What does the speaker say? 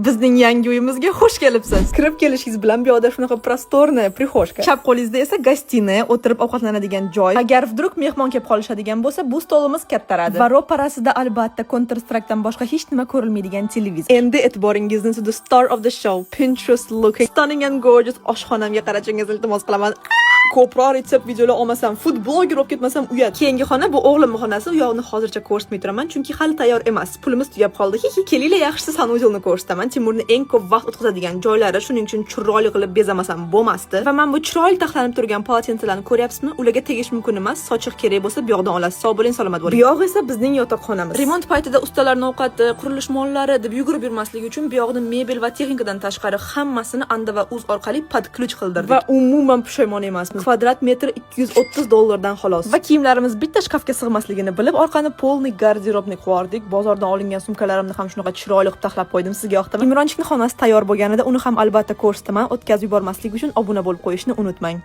Bizning yangi uyimizga xush kelibsiz. Kirib kelishingiz bilan bu yoqda shunaqa prostorniy prixoshka. Chap qo'lingizda esa gostinaya, o'tirib ovqatlanadigan joy. Agar vdrug mehmon kelib qolishadigan bo'lsa, bu stolimiz kattaradi. Va ro'parasida albatta Counter Strike'dan boshqa hech nima ko'rilmaydigan televizor. Endi e'tiboringizni the star of the show, Pinterest looking stunning and gorgeous oshxonamga qarachingizni iltimos qilaman. Ko'proq retsept videolar olmasam, food blogger bo'lib ketmasam uyat. Keyingi xona bu o'g'limning xonasi. U yoqni hozircha ko'rsatmay turaman, chunki hali tayyor emas. Pulimiz tugab qoldi. Kelinglar, yaxshisi sanuzelni ko'rsataman. Timurni eng ko'p vaqt o'tkazadigan joylari, shuning uchun chiroyli qilib bezamasam bo'lmasdi. Va men bu chiroyli taxlanib turgan politensalarni ko'ryapsizmi? Ularga tegish mumkin emas. Sochiq kerak bo'lsa, bu yoqdan olasiz. Sog' bo'ling, salomat bo'ling. Bu yoq esa bizning yotoqxonamiz. Remont paytida ustalarning ovqati, qurilish mollari deb yugurib yurmasligi uchun bu yoqni mebel va texnikadan tashqari hammasini Anda va Uz orqali podключ qildirdik. Va umuman pushaymon emasmiz. Kvadrat metr $230 xolos. Va kiyimlarimiz bitta shkafga sig'masligini bilib, orqani polniy garderobni qildik. Bozordan olingan sumkalarimni ham shunaqa chiroyli qilib taxlab qo'ydim. Sizga yoqdimi? Imronchikning xonasi tayyor bo'lganida uni ham albatta ko'rsataman. O'tkazib yubormaslik uchun obuna bo'lib qo'yishni unutmang.